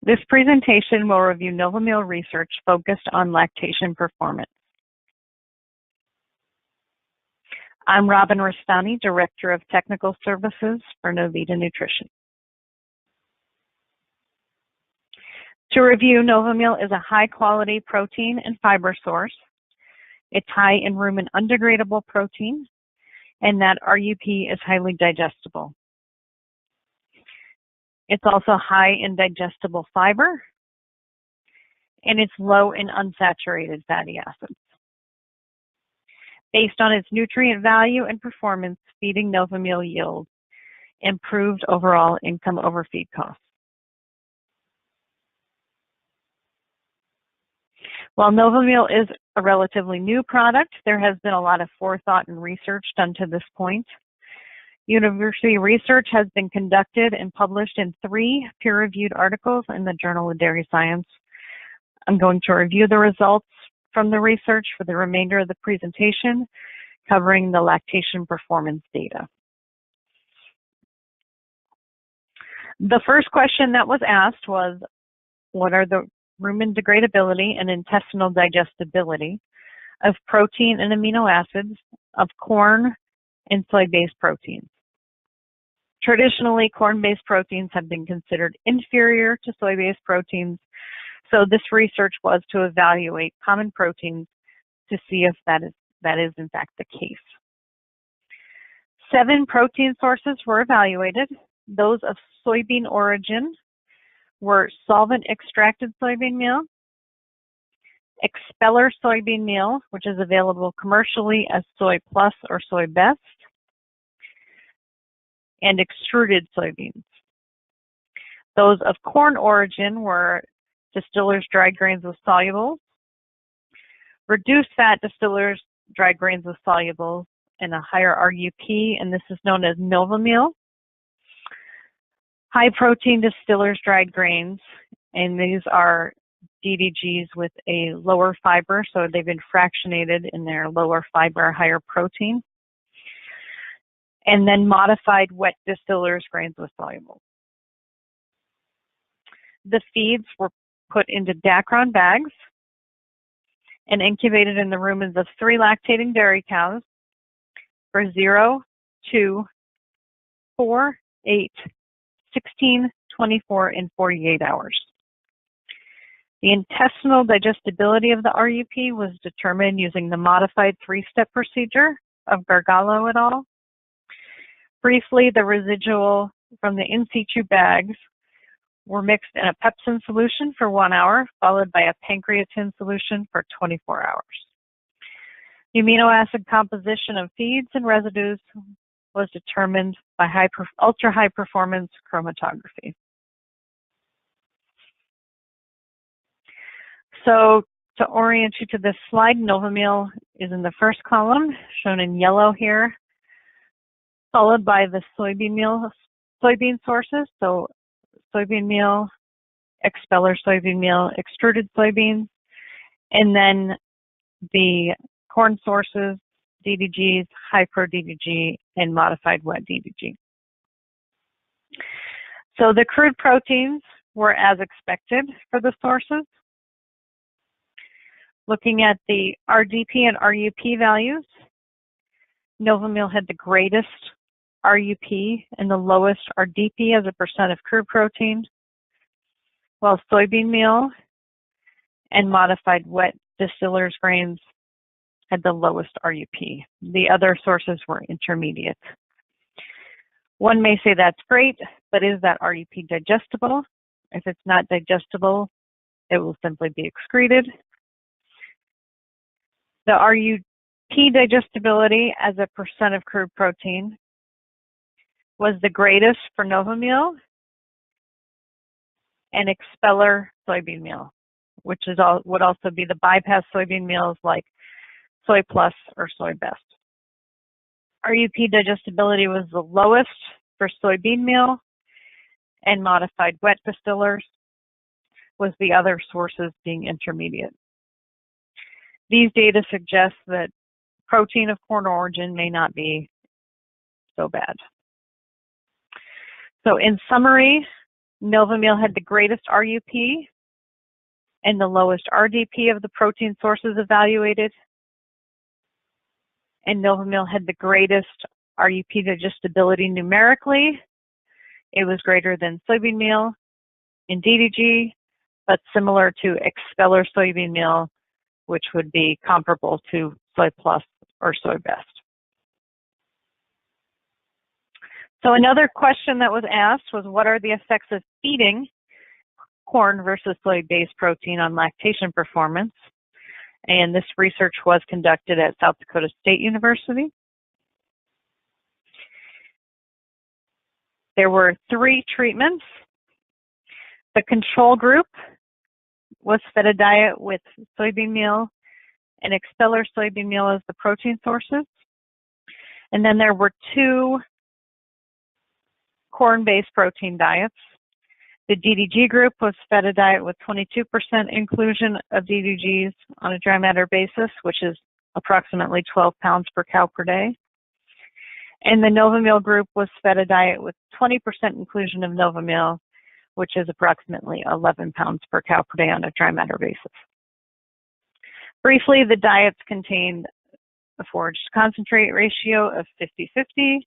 This presentation will review NovaMeal research focused on lactation performance. I'm Robin Rastani, Director of Technical Services for Novita Nutrition. To review, NovaMeal is a high-quality protein and fiber source. It's high in rumen undegradable protein, and that RUP is highly digestible. It's also high in digestible fiber, and it's low in unsaturated fatty acids. Based on its nutrient value and performance, feeding NovaMeal yields improved overall income over feed costs. While NovaMeal is a relatively new product, there has been a lot of forethought and research done to this point. University research has been conducted and published in 3 peer-reviewed articles in the Journal of Dairy Science. I'm going to review the results from the research for the remainder of the presentation, covering the lactation performance data. The first question that was asked was, what are the rumen degradability and intestinal digestibility of protein and amino acids of corn and soy-based proteins? Traditionally, corn-based proteins have been considered inferior to soy-based proteins, so this research was to evaluate common proteins to see if that is in fact the case. 7 protein sources were evaluated. Those of soybean origin were solvent-extracted soybean meal, expeller soybean meal, which is available commercially as Soy Plus or Soy Best, and extruded soybeans. Those of corn origin were distillers' dried grains with solubles, reduced fat distillers' dried grains with solubles, and a higher RUP, and this is known as NovaMeal. High protein distillers' dried grains, and these are DDGs with a lower fiber, so they've been fractionated in their lower fiber, higher protein. And then modified wet distillers' grains with solubles. The feeds were put into Dacron bags and incubated in the rumens of 3 lactating dairy cows for 0, 2, 4, 8, 16, 24, and 48 hours. The intestinal digestibility of the RUP was determined using the modified 3-step procedure of Gargalo et al. Briefly, the residual from the in situ bags were mixed in a pepsin solution for 1 hour, followed by a pancreatin solution for 24 hours. The amino acid composition of feeds and residues was determined by ultra-high performance chromatography. So to orient you to this slide, NovaMeal is in the first column, shown in yellow here, followed by the soybean sources, so soybean meal, expeller soybean meal, extruded soybeans, and then the corn sources, DDGs, high pro DDG, and modified wet DDG. So the crude proteins were as expected for the sources. Looking at the RDP and RUP values, NovaMeal had the greatest RUP and the lowest RDP as a percent of crude protein, while soybean meal and modified wet distillers grains had the lowest RUP. The other sources were intermediate. One may say that's great, but is that RUP digestible? If it's not digestible, it will simply be excreted. The RUP digestibility as a percent of crude protein was the greatest for NovaMeal and expeller soybean meal, which would also be the bypass soybean meals like Soy Plus or Soy Best. RUP digestibility was the lowest for soybean meal, and modified wet distillers was the other sources being intermediate. These data suggest that protein of corn origin may not be so bad. So in summary, NovaMeal had the greatest RUP and the lowest RDP of the protein sources evaluated. And NovaMeal had the greatest RUP digestibility numerically. It was greater than soybean meal in DDG, but similar to expeller soybean meal, which would be comparable to Soy Plus or Soy Best. So another question that was asked was, what are the effects of feeding corn versus soy-based protein on lactation performance? And this research was conducted at South Dakota State University. There were 3 treatments. The control group was fed a diet with soybean meal and expeller soybean meal as the protein sources. And then there were 2 corn-based protein diets. The DDG group was fed a diet with 22% inclusion of DDGs on a dry matter basis, which is approximately 12 pounds per cow per day. And the NovaMeal group was fed a diet with 20% inclusion of NovaMeal, which is approximately 11 pounds per cow per day on a dry matter basis. Briefly, the diets contained a forage to concentrate ratio of 50-50,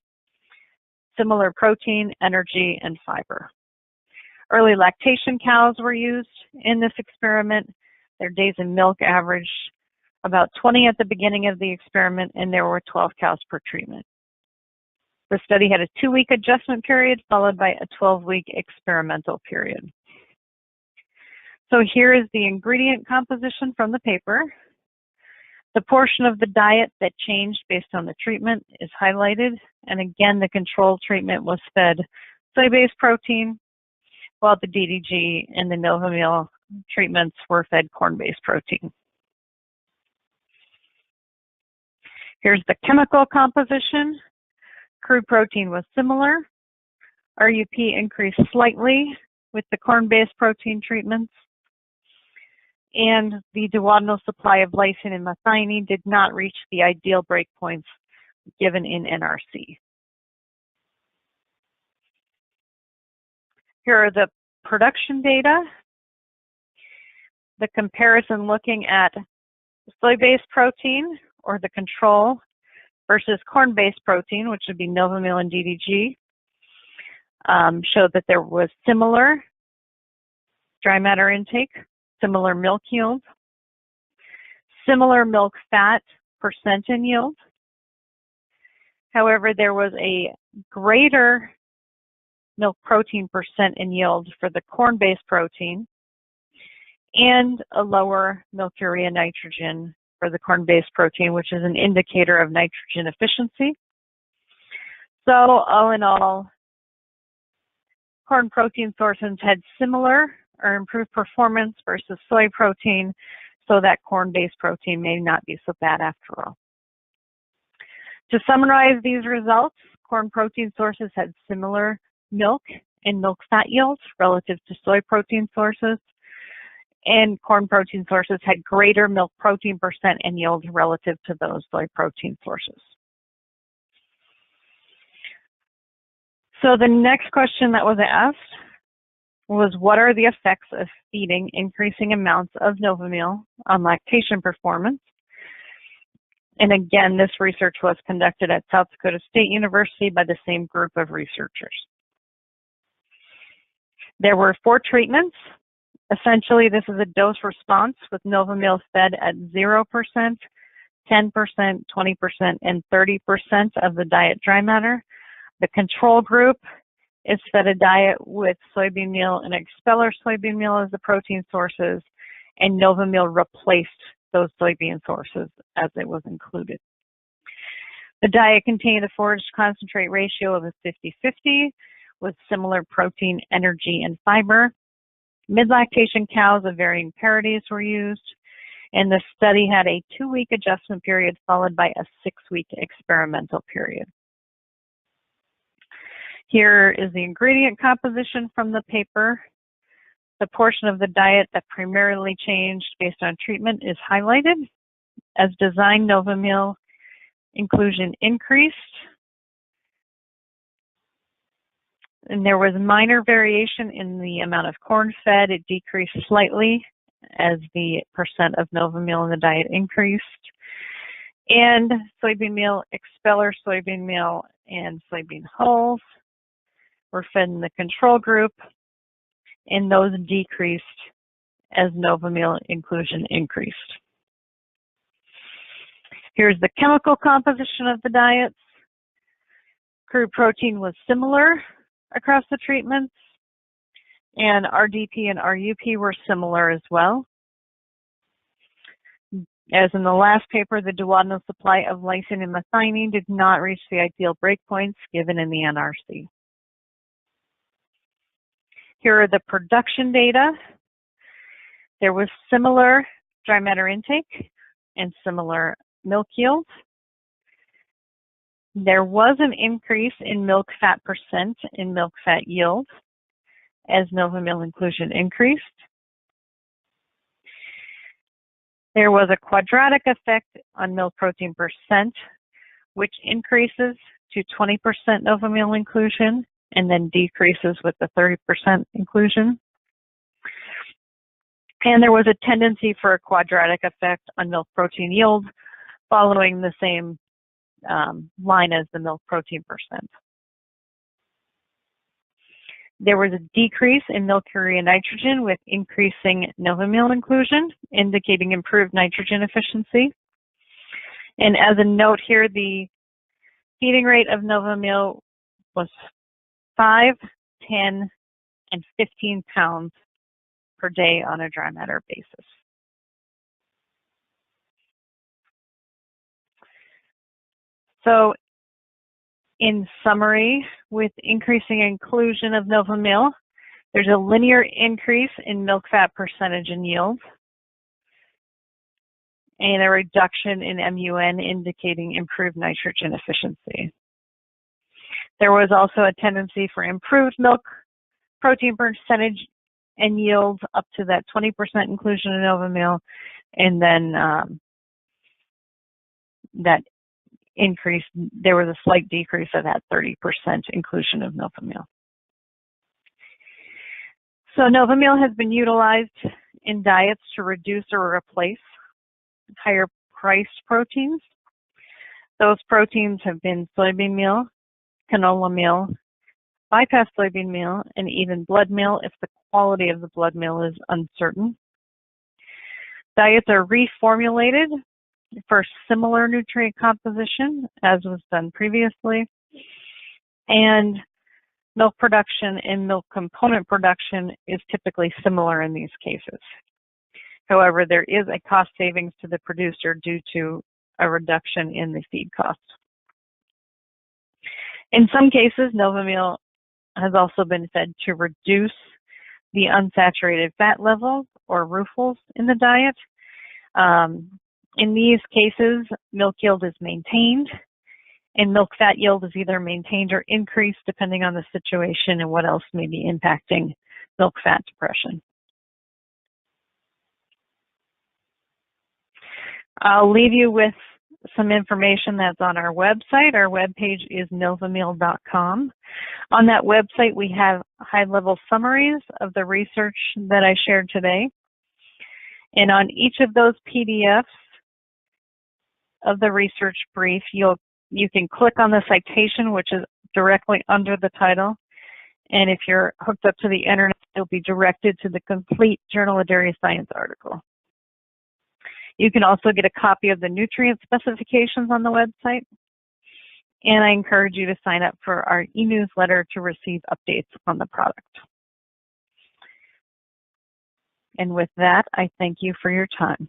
similar protein, energy, and fiber. Early lactation cows were used in this experiment. Their days in milk averaged about 20 at the beginning of the experiment, and there were 12 cows per treatment. The study had a 2-week adjustment period followed by a 12-week experimental period. So here is the ingredient composition from the paper. The portion of the diet that changed based on the treatment is highlighted, and again, the control treatment was fed soy-based protein, while the DDG and the NovaMeal treatments were fed corn-based protein. Here's the chemical composition. Crude protein was similar. RUP increased slightly with the corn-based protein treatments. And the duodenal supply of lysine and methionine did not reach the ideal breakpoints given in NRC. Here are the production data. The comparison looking at soy-based protein, or the control, versus corn-based protein, which would be NovaMeal and DDG, showed that there was similar dry matter intake, similar milk yield, similar milk fat percent in yield. However, there was a greater milk protein percent in yield for the corn-based protein and a lower milk urea nitrogen for the corn-based protein, which is an indicator of nitrogen efficiency. So all in all, corn protein sources had similar or improved performance versus soy protein, so that corn-based protein may not be so bad after all. To summarize these results, corn protein sources had similar milk and milk fat yields relative to soy protein sources, and corn protein sources had greater milk protein percent and yield relative to those soy protein sources. So the next question that was asked was, what are the effects of feeding increasing amounts of NovaMeal on lactation performance? And again, this research was conducted at South Dakota State University by the same group of researchers. There were 4 treatments. Essentially, this is a dose response with NovaMeal fed at 0%, 10%, 20%, and 30% of the diet dry matter. The control group is fed a diet with soybean meal and expeller soybean meal as the protein sources, and NovaMeal replaced those soybean sources as it was included. The diet contained a forage to concentrate ratio of a 50-50 with similar protein, energy, and fiber. Mid-lactation cows of varying parities were used, and the study had a 2-week adjustment period followed by a 6-week experimental period. Here is the ingredient composition from the paper. The portion of the diet that primarily changed based on treatment is highlighted. As designed, NovaMeal inclusion increased. And there was minor variation in the amount of corn fed. It decreased slightly as the percent of NovaMeal in the diet increased. And soybean meal, expeller soybean meal, and soybean hulls were fed in the control group, and those decreased as NovaMeal inclusion increased. Here's the chemical composition of the diets. Crude protein was similar across the treatments, and RDP and RUP were similar as well. As in the last paper, the duodenal supply of lysine and methionine did not reach the ideal breakpoints given in the NRC. Here are the production data. There was similar dry matter intake and similar milk yield. There was an increase in milk fat percent in milk fat yield as NovaMeal inclusion increased. There was a quadratic effect on milk protein percent, which increases to 20% NovaMeal inclusion and then decreases with the 30% inclusion. And there was a tendency for a quadratic effect on milk protein yield following the same line as the milk protein percent. There was a decrease in milk urea nitrogen with increasing NovaMeal inclusion, indicating improved nitrogen efficiency. And as a note here, the feeding rate of NovaMeal was 5, 10, and 15 pounds per day on a dry matter basis. So in summary, with increasing inclusion of NovaMeal, there's a linear increase in milk fat percentage and yield, and a reduction in MUN indicating improved nitrogen efficiency. There was also a tendency for improved milk protein percentage and yield up to that 20% inclusion in NovaMeal, and then that increase, there was a slight decrease of that 30% inclusion of NovaMeal. So NovaMeal has been utilized in diets to reduce or replace higher priced proteins. Those proteins have been soybean meal, canola meal, bypass soybean meal, and even blood meal if the quality of the blood meal is uncertain. Diets are reformulated for similar nutrient composition as was done previously, and milk production and milk component production is typically similar in these cases. However, there is a cost savings to the producer due to a reduction in the feed cost. In some cases, NovaMeal has also been fed to reduce the unsaturated fat levels or RUFLs in the diet. In these cases, milk yield is maintained, and milk fat yield is either maintained or increased depending on the situation and what else may be impacting milk fat depression. I'll leave you with some information that's on our website. Our webpage is NovaMeal.com. On that website, we have high-level summaries of the research that I shared today. And on each of those PDFs of the research brief, you can click on the citation, which is directly under the title. And if you're hooked up to the internet, you'll be directed to the complete Journal of Dairy Science article. You can also get a copy of the nutrient specifications on the website. And I encourage you to sign up for our e-newsletter to receive updates on the product. And with that, I thank you for your time.